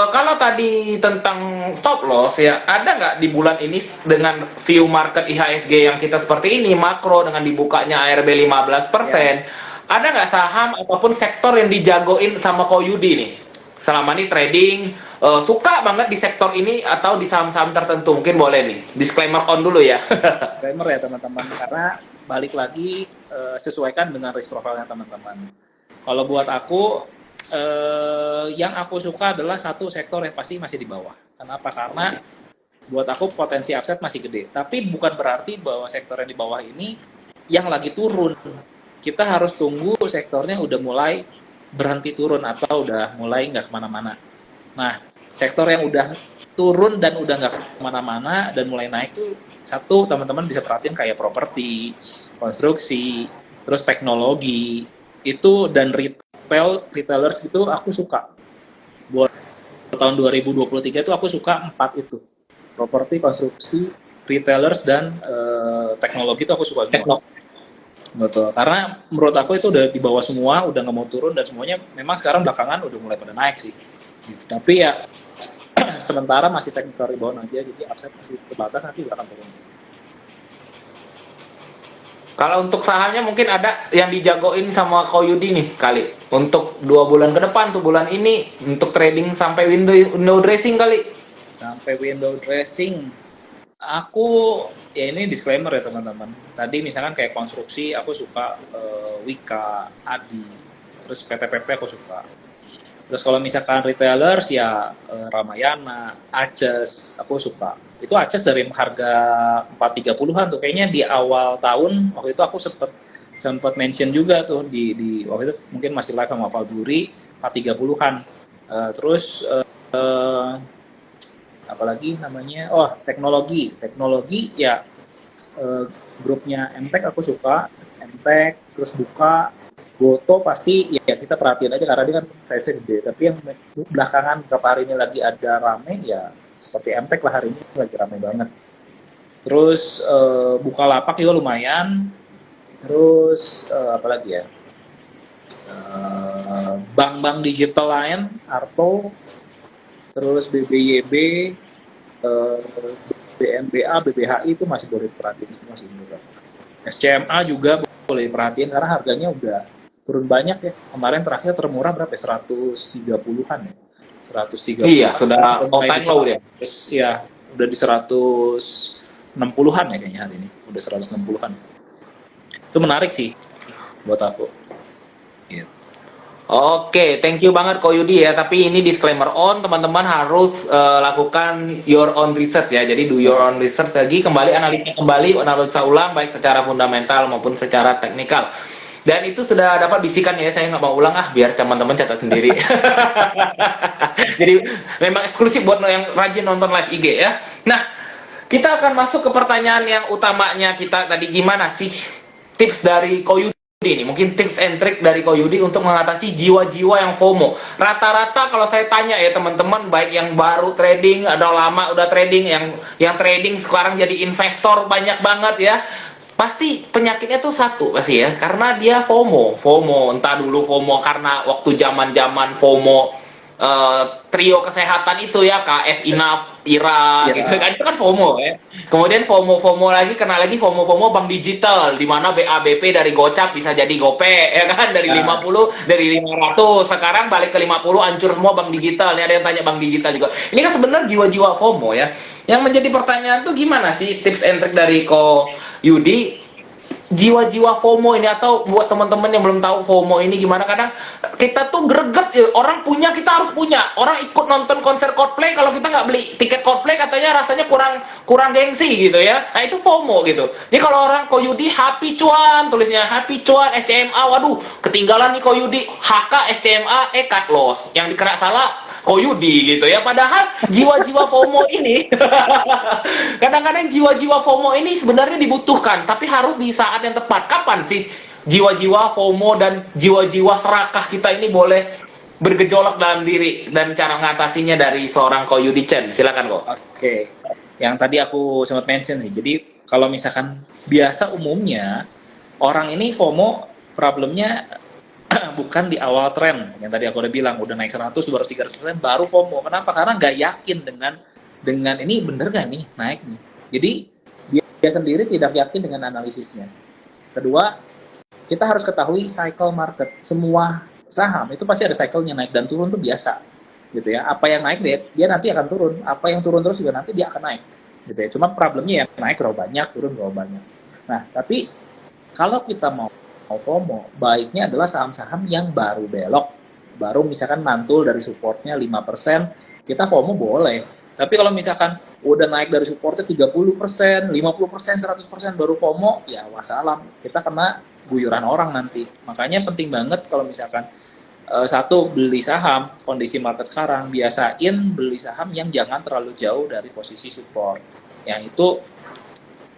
Kalau tadi tentang stop loss ya, ada nggak di bulan ini dengan view market IHSG yang kita seperti ini, makro dengan dibukanya ARB Ya, 15%, ada nggak saham ataupun sektor yang dijagoin sama Koyudi nih? Selama ini trading, suka banget di sektor ini atau di saham-saham tertentu? Mungkin boleh nih, disclaimer on dulu ya. disclaimer ya teman-teman, karena balik lagi sesuaikan dengan risk profile-nya teman-teman. Kalau buat aku, yang aku suka adalah satu sektor yang pasti masih di bawah. Kenapa? Karena buat aku potensi upside masih gede. Tapi bukan berarti bahwa sektor yang di bawah ini yang lagi turun. Kita harus tunggu sektornya udah mulai berhenti turun atau udah mulai nggak kemana-mana. Nah, sektor yang udah turun dan udah nggak kemana-mana dan mulai naik tuh satu teman-teman bisa perhatiin kayak properti, konstruksi, terus teknologi itu dan retailers itu aku suka. Buat tahun 2023 itu aku suka empat itu. Properti, konstruksi, retailers dan teknologi itu aku suka semua. Betul. Karena menurut aku itu udah di bawah semua, udah nggak mau turun dan semuanya memang sekarang belakangan udah mulai pada naik sih. Gitu. Tapi ya sementara masih technical rebound aja, jadi upside masih terbatas nanti akan turun. Kalau untuk sahamnya mungkin ada yang dijagoin sama Koyudi nih kali. Untuk 2 bulan ke depan tuh bulan ini untuk trading sampai window dressing kali. Sampai window dressing, aku ya ini disclaimer ya teman-teman. Tadi misalkan kayak konstruksi, aku suka Wika, Adi, terus PTPP aku suka. Terus kalau misalkan retailers ya Ramayana, Aces, aku suka. Itu Aces dari harga 430-an tuh. Kayaknya di awal tahun waktu itu aku sempet mention juga tuh di waktu itu mungkin masih live sama Valburi 430-an. Terus apalagi namanya? Oh, teknologi. Teknologi ya grupnya MTech aku suka. MTech terus buka Goto pasti ya kita perhatiin aja karena dia kan size gede. Tapi yang belakangan beberapa hari ini lagi ada rame ya seperti MTech lah hari ini lagi rame banget. Terus Bukalapak juga lumayan. Terus apa lagi ya? Bank-bank digital lain, Arto, terus BBYB, BMBA, BBHI itu masih boleh diperhatiin semua sih menurut aku. SCMA juga boleh diperhatiin karena harganya udah turun banyak ya. Kemarin terakhir termurah berapa ya? 130-an ya. Iya, 130-an sekarang sudah udah all mulai di time low deh. 100 ya, udah di 160-an ya kayaknya hari ini. Udah 160-an. Itu menarik sih buat aku. Gitu. Oke, thank you banget Ko Yudi ya. Tapi ini disclaimer on, teman-teman harus lakukan your own research ya. Jadi do your own research lagi, kembali analisa ulang baik secara fundamental maupun secara teknikal. Dan itu sudah dapat bisikan ya, saya nggak mau ulang biar teman-teman catat sendiri. Jadi memang eksklusif buat yang rajin nonton live IG ya. Nah, kita akan masuk ke pertanyaan yang utamanya kita tadi, gimana sih tips dari Koyudi ini? Mungkin tips and trick dari Koyudi untuk mengatasi jiwa-jiwa yang FOMO. Rata-rata kalau saya tanya ya teman-teman, baik yang baru trading, ada lama udah trading, yang trading sekarang jadi investor banyak banget ya. Pasti penyakitnya tuh satu pasti ya, karena dia FOMO. FOMO entah dulu FOMO karena waktu zaman-zaman FOMO trio kesehatan itu ya, KF Inaf, IRA Ya, gitu kan, itu kan FOMO ya. Kemudian FOMO lagi, kena lagi FOMO bank digital di mana BABP dari Gocap bisa jadi Gope ya kan, dari ya 50 dari 500 sekarang balik ke 50, hancur semua bank digital. Ini ada yang tanya bank digital juga. Ini kan sebenarnya jiwa-jiwa FOMO ya. Yang menjadi pertanyaan tuh gimana sih tips and trick dari Ko Yudi jiwa-jiwa FOMO ini, atau buat teman-teman yang belum tahu FOMO ini gimana, kadang kita tuh greget ya, orang punya kita harus punya, orang ikut nonton konser Coldplay kalau kita nggak beli tiket Coldplay katanya rasanya kurang kurang gengsi gitu ya. Nah itu FOMO gitu. Jadi kalau orang Koyudi happy cuan, tulisnya happy cuan SCMA, waduh ketinggalan nih Koyudi, HK SCMA cut loss, yang dikena salah Koyudi gitu ya. Padahal jiwa-jiwa FOMO ini kadang-kadang jiwa-jiwa FOMO ini sebenarnya dibutuhkan, tapi harus di saat yang tepat. Kapan sih jiwa-jiwa FOMO dan jiwa-jiwa serakah kita ini boleh bergejolak dalam diri, dan cara mengatasinya dari seorang Ko Yudi Chen? Silakan kok. oke. Yang tadi aku sempat mention sih. Jadi kalau misalkan biasa umumnya orang ini FOMO problemnya bukan di awal tren yang tadi aku udah bilang udah naik 100 baru 300% baru FOMO. Kenapa? Karena nggak yakin dengan ini bener nggak nih naik nih. Jadi dia sendiri tidak yakin dengan analisisnya. Kedua, kita harus ketahui cycle market. Semua saham itu pasti ada cycle-nya, naik dan turun tuh biasa, gitu ya. Apa yang naik dia nanti akan turun. Apa yang turun terus juga nanti dia akan naik, gitu ya. Cuma problemnya ya naik berapa banyak, turun berapa banyak. Nah, tapi kalau kita mau FOMO, baiknya adalah saham-saham yang baru belok, baru misalkan mantul dari supportnya 5%, kita FOMO boleh. Tapi kalau misalkan udah naik dari supportnya 30%, 50%, 100% baru FOMO, ya wassalam, kita kena guyuran orang nanti. Makanya penting banget kalau misalkan satu, beli saham, kondisi market sekarang, biasain beli saham yang jangan terlalu jauh dari posisi support. Yang itu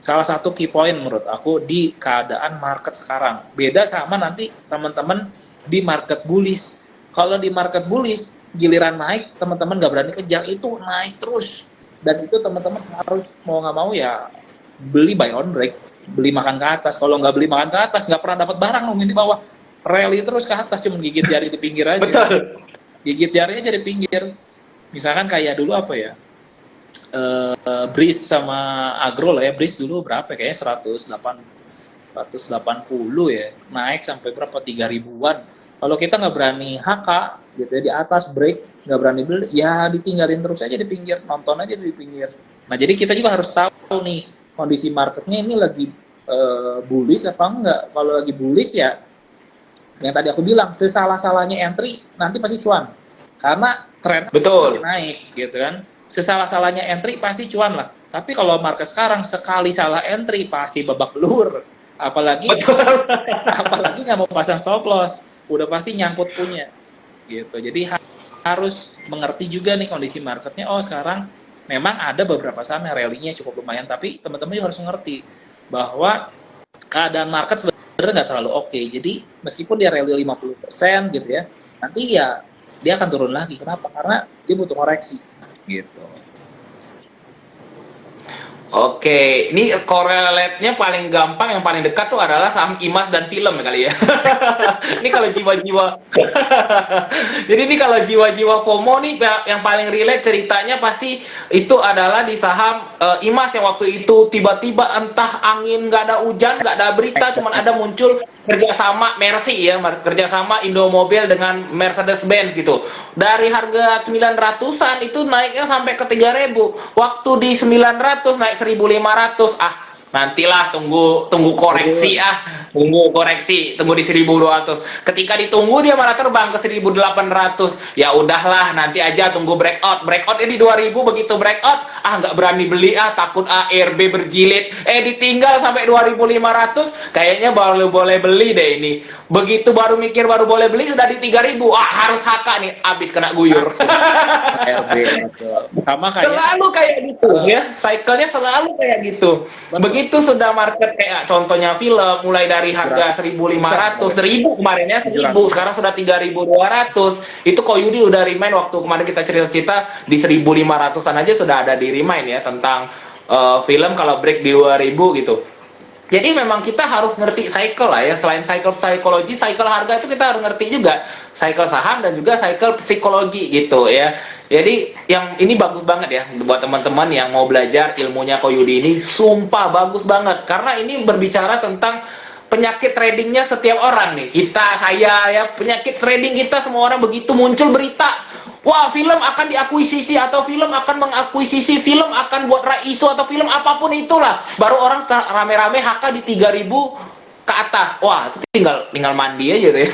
salah satu key point menurut aku di keadaan market sekarang. Beda sama nanti teman-teman di market bullish. Kalau di market bullish, giliran naik, teman-teman nggak berani kejar, itu naik terus. Dan itu teman-teman harus mau nggak mau ya beli buy on break, beli makan ke atas. Kalau nggak beli makan ke atas, nggak pernah dapat barang nungguin di bawah. Rally terus ke atas, cuma gigit jari di pinggir aja. Betul. Gigit jari aja di pinggir. Misalkan kayak dulu apa ya, Breeze sama Agro lah ya. Breeze dulu berapa kayaknya 180 ya, naik sampai berapa 3.000-an. Kalau kita nggak berani HK gitu ya, di atas break nggak berani beli, ya ditinggalin terus aja di pinggir, nonton aja di pinggir. Nah jadi kita juga harus tahu nih kondisi marketnya ini lagi bullish apa enggak. Kalau lagi bullish ya yang tadi aku bilang, sesalah-salahnya entry nanti pasti cuan karena tren masih naik gitu kan. Sesalah-salahnya entry pasti cuan lah. Tapi kalau market sekarang sekali salah entry pasti babak belur. Apalagi nggak mau pasang stop loss, udah pasti nyangkut punya. Gitu. Jadi harus mengerti juga nih kondisi marketnya. Oh sekarang memang ada beberapa saham yang rally-nya cukup lumayan, tapi teman-teman juga harus mengerti bahwa keadaan market sebenarnya nggak terlalu oke. Jadi meskipun dia rally 50% gitu ya, nanti ya dia akan turun lagi. Kenapa? Karena dia butuh koreksi. Gitu. Oke, ini korelate-nya paling gampang, yang paling dekat tuh adalah saham IMAS dan film ya kali ya. Ini kalau jiwa-jiwa. Jadi ini kalau jiwa-jiwa FOMO nih yang paling relate ceritanya pasti itu adalah di saham IMAS yang waktu itu tiba-tiba entah angin, nggak ada hujan, nggak ada berita, cuman ada muncul kerjasama Mercy ya, kerjasama Indomobil dengan Mercedes-Benz gitu. Dari harga 900-an itu naiknya sampai ke 3.000. Waktu di 900 naik 1.500. Nantilah tunggu koreksi tunggu koreksi, tunggu di 1.200. Ketika ditunggu dia malah terbang ke 1.800. Ya udahlah, nanti aja tunggu breakout. Breakoutnya di 2.000, begitu breakout, nggak berani beli takut ARB berjilid. Ditinggal sampai 2.500, kayaknya baru boleh beli deh ini. Begitu baru mikir baru boleh beli sudah di 3.000. Harus HK nih, abis kena guyur. ARB betul. Sama kayak selalu kayak gitu ya, cycle-nya selalu kayak gitu. Begitu sudah market kayak contohnya film mulai dari harga 1.500, 1.000 kemarin ya, 1.000, sekarang sudah 3.200. Itu Koyudi udah remind waktu kemarin kita cerita-cerita di 1.500-an aja sudah ada di remind ya tentang film kalau break di 2.000 gitu. Jadi memang kita harus ngerti cycle lah ya. Selain cycle psikologi, cycle harga itu kita harus ngerti juga cycle saham dan juga cycle psikologi gitu ya. Jadi yang ini bagus banget ya buat teman-teman yang mau belajar ilmunya Koyudi ini, sumpah bagus banget karena ini berbicara tentang penyakit tradingnya setiap orang nih. Saya ya, penyakit trading kita semua orang begitu muncul berita, wah film akan diakuisisi atau film akan mengakuisisi, film akan buat raiso atau film apapun itulah, baru orang rame-rame HK di 3.000 ke atas. Wah, itu tinggal mandi aja tuh ya.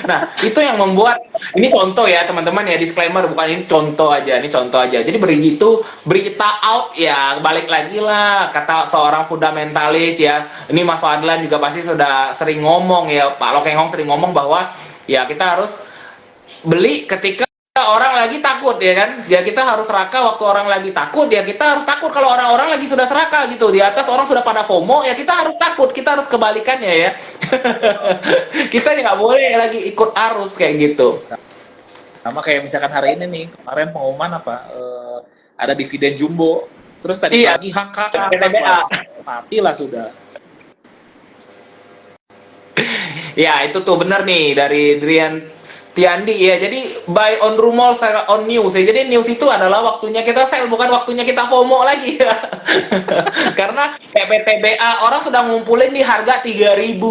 Nah, itu yang membuat, ini contoh ya teman-teman ya, disclaimer, bukan ini contoh aja, ini contoh aja. Jadi begitu berita out ya, balik lagi lah kata seorang fundamentalis ya. Ini Mas Fadlan juga pasti sudah sering ngomong ya, Pak Lokengong sering ngomong bahwa ya kita harus beli ketika orang lagi takut ya kan, ya kita harus serakah waktu orang lagi takut, ya kita harus takut kalau orang-orang lagi sudah serakah gitu, di atas orang sudah pada FOMO, ya kita harus takut, kita harus kebalikannya ya. Kita nggak boleh lagi ikut arus kayak gitu. Sama kayak misalkan hari ini nih, kemarin pengumuman ada dividen jumbo, terus tadi pagi HK matilah sudah. Ya, itu tuh bener nih dari Drian Tiandi ya. Jadi buy on rumor, sell on news ya. Jadi news itu adalah waktunya kita sell, bukan waktunya kita FOMO lagi ya. Karena PPTBA orang sudah ngumpulin di harga 3.000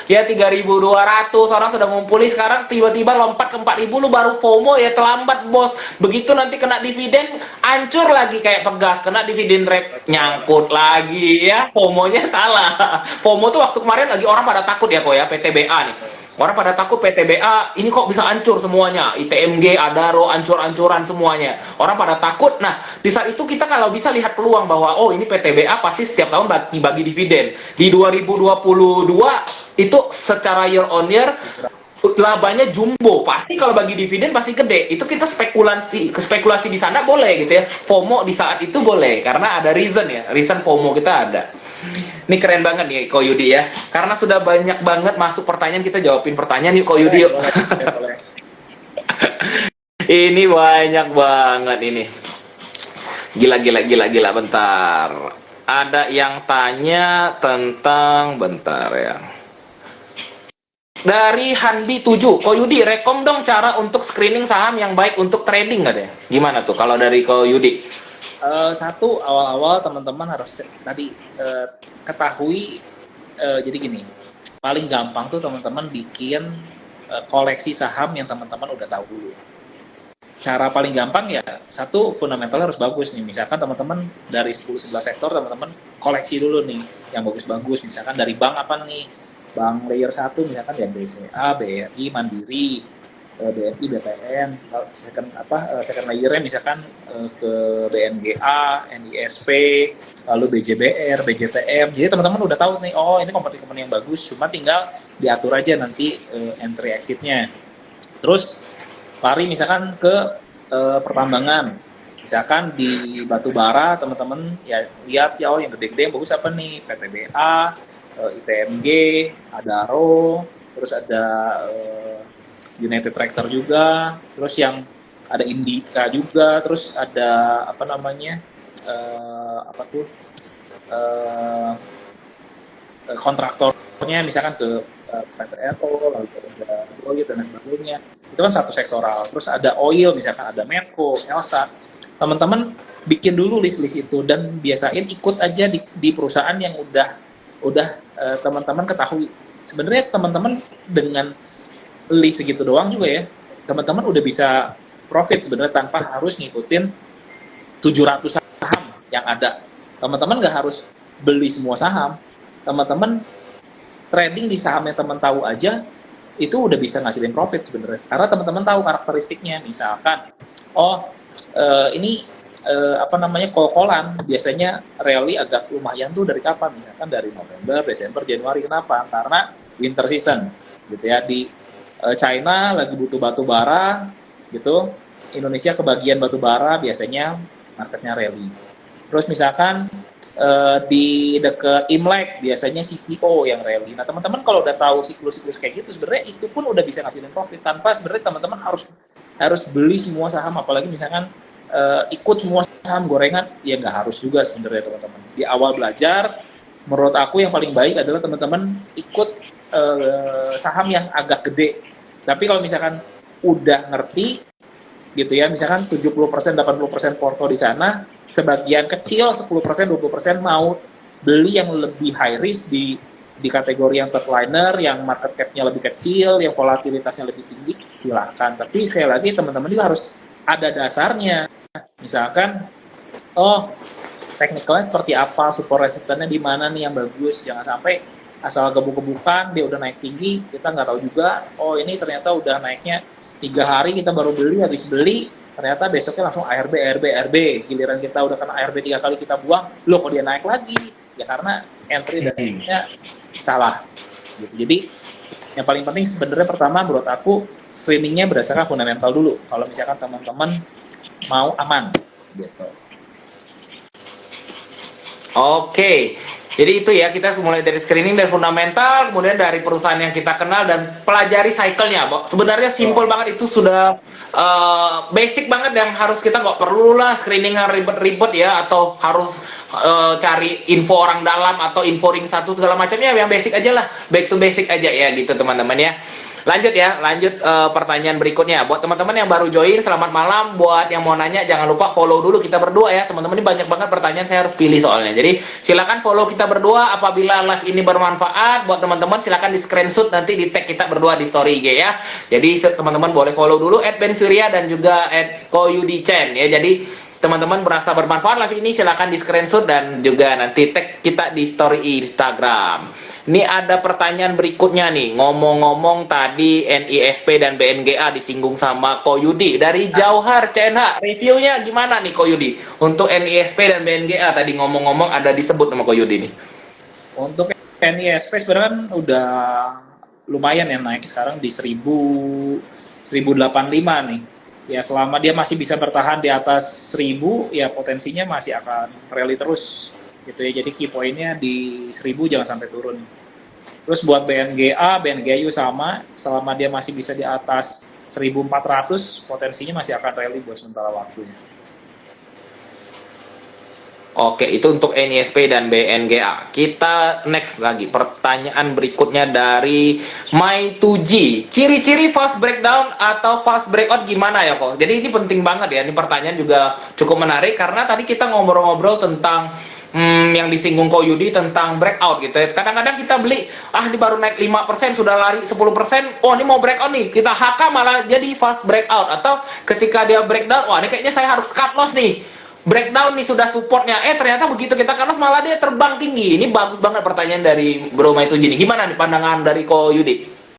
ya 3.200 orang sudah ngumpulin sekarang tiba-tiba lompat ke 4.000 lu baru FOMO ya terlambat bos. Begitu nanti kena dividen hancur lagi kayak Pegas kena dividen rate nyangkut lagi ya FOMO-nya salah. FOMO tuh waktu kemarin lagi orang pada takut ya kok ya PTBA nih. Orang pada takut PTBA ini kok bisa hancur semuanya. ITMG, Adaro, hancur-hancuran semuanya. Orang pada takut. Nah, di saat itu kita kalau bisa lihat peluang bahwa oh ini PTBA pasti setiap tahun bagi dividen. Di 2022 itu secara year on year labanya jumbo, pasti kalau bagi dividen pasti gede. Itu kita spekulasi di sana boleh gitu ya. FOMO di saat itu boleh karena ada reason ya, reason FOMO kita ada. Ini keren banget nih Ko Yudi ya. Karena sudah banyak banget masuk pertanyaan, kita jawabin pertanyaan yuk Ko Yudi yuk. Boleh. Ini banyak banget ini. Gila bentar. Ada yang tanya tentang bentar ya. Dari Hanbi 7, Ko Yudi, rekom dong cara untuk screening saham yang baik untuk trading katanya. Gimana tuh kalau dari Ko Yudi? Satu, awal-awal teman-teman harus tadi ketahui, jadi gini, paling gampang tuh teman-teman bikin koleksi saham yang teman-teman udah tahu dulu. Cara paling gampang ya, satu, fundamentalnya harus bagus nih. Misalkan teman-teman dari 10-11 sektor, teman-teman koleksi dulu nih, yang bagus-bagus. Misalkan dari bank apa nih? Bank layer 1 misalkan ya BCA, BRI, Mandiri, BRI, BPN, second layernya misalkan ke BNGA, NISP, lalu BJBR, BJTM. Jadi teman-teman udah tahu nih, oh ini kompetisi-kompetisi yang bagus, cuma tinggal diatur aja nanti entry exit-nya. Terus lari misalkan ke pertambangan, misalkan di batu bara teman-teman ya lihat ya oh yang gede-gede yang bagus apa nih, PTBA, ITMG, Adaro, terus ada United Tractor juga, terus yang ada Indica juga, terus ada apa namanya kontraktornya misalkan ke PT Aero, lalu ada Lloyd dan sebagainya. Itu kan satu sektoral. Terus ada oil, misalkan ada Medco, Elsa. Teman-teman bikin dulu list-list itu dan biasain ikut aja di perusahaan yang udah teman-teman ketahui. Sebenarnya teman-teman dengan list segitu doang juga ya, teman-teman udah bisa profit sebenarnya tanpa harus ngikutin 700 saham yang ada. Teman-teman nggak harus beli semua saham. Teman-teman trading di saham yang teman tahu aja itu udah bisa ngasilin profit sebenarnya. Karena teman-teman tahu karakteristiknya. Misalkan, ini kol-kolan biasanya rally agak lumayan tuh dari kapan? Misalkan dari November, Desember, Januari. Kenapa? Karena winter season gitu ya. Di China lagi butuh batu bara gitu. Indonesia kebagian batu bara biasanya marketnya rally. Terus misalkan di dekat Imlek biasanya CPO yang rally. Nah teman-teman kalau udah tahu siklus-siklus kayak gitu sebenarnya itu pun udah bisa ngasilin profit tanpa sebenarnya teman-teman harus beli semua saham, apalagi misalkan ikut semua saham gorengan ya nggak harus juga sebenarnya teman-teman. Di awal belajar menurut aku yang paling baik adalah teman-teman ikut saham yang agak gede. Tapi kalau misalkan udah ngerti gitu ya, misalkan 70%, 80% porto di sana, sebagian kecil 10%, 20% mau beli yang lebih high risk di kategori yang third liner, yang market cap-nya lebih kecil, yang volatilitasnya lebih tinggi, silakan. Tapi sekali lagi teman-teman juga harus ada dasarnya. Misalkan, teknikalnya seperti apa, support resistannya di mana nih yang bagus, jangan sampai asal gebuk-gebukan dia udah naik tinggi, kita nggak tahu juga, ini ternyata udah naiknya 3 hari kita baru beli, habis beli ternyata besoknya langsung ARB, giliran kita udah kena ARB 3 kali kita buang, loh kok dia naik lagi? Ya karena entry dan exit-nya salah gitu. Jadi yang paling penting sebenarnya pertama menurut aku screeningnya berdasarkan fundamental dulu kalau misalkan teman-teman mau aman gitu. Oke. Jadi itu ya, kita mulai dari screening, dari fundamental, kemudian dari perusahaan yang kita kenal, dan pelajari cycle-nya. Sebenarnya simple banget, itu sudah basic banget yang harus kita nggak perlu lah screening yang ribet-ribet ya, atau harus cari info orang dalam atau info ring satu segala macamnya, yang basic aja lah, back to basic aja ya gitu teman-teman ya. Lanjut ya, lanjut pertanyaan berikutnya. Buat teman-teman yang baru join, selamat malam. Buat yang mau nanya, jangan lupa follow dulu kita berdua ya. Teman-teman, ini banyak banget pertanyaan, saya harus pilih soalnya. Jadi, silakan follow kita berdua. Apabila live ini bermanfaat, buat teman-teman silakan di screenshot, nanti di tag kita berdua di story IG ya. Jadi, teman-teman boleh follow dulu @bensurya dan juga @koyudicen ya. Jadi, teman-teman merasa bermanfaat live ini, silakan di screenshot dan juga nanti tag kita di story Instagram. Ini ada pertanyaan berikutnya nih. Ngomong-ngomong tadi NISP dan BNGA disinggung sama Ko Yudi. Dari Jauhar CNH, reviewnya gimana nih Ko Yudi? Untuk NISP dan BNGA tadi ngomong-ngomong ada disebut sama Ko Yudi nih. Untuk NISP sebenarnya kan udah lumayan ya naik sekarang di 1085 nih. Ya selama dia masih bisa bertahan di atas 1000, ya potensinya masih akan rally terus gitu ya. Jadi key point-nya di 1000 jangan sampai turun. Terus buat BNGU sama, selama dia masih bisa di atas 1400, potensinya masih akan rally buat sementara waktunya. Oke, itu untuk NISP dan BNGA. Kita next lagi. Pertanyaan berikutnya dari My2G. Ciri-ciri fast breakdown atau fast breakout gimana ya kok? Jadi ini penting banget ya. Ini pertanyaan juga cukup menarik karena tadi kita ngobrol-ngobrol tentang yang disinggung Ko Yudi tentang breakout gitu ya. Kadang-kadang kita beli, ini baru naik 5%, sudah lari 10%, oh ini mau breakout nih, kita HK malah jadi fast breakout. Atau ketika dia breakdown, wah ini kayaknya saya harus cut loss nih, breakdown nih sudah supportnya, ternyata begitu kita cut loss malah dia terbang tinggi. Ini bagus banget pertanyaan dari Bro Maituji nih. Gimana nih pandangan dari Ko Yudi?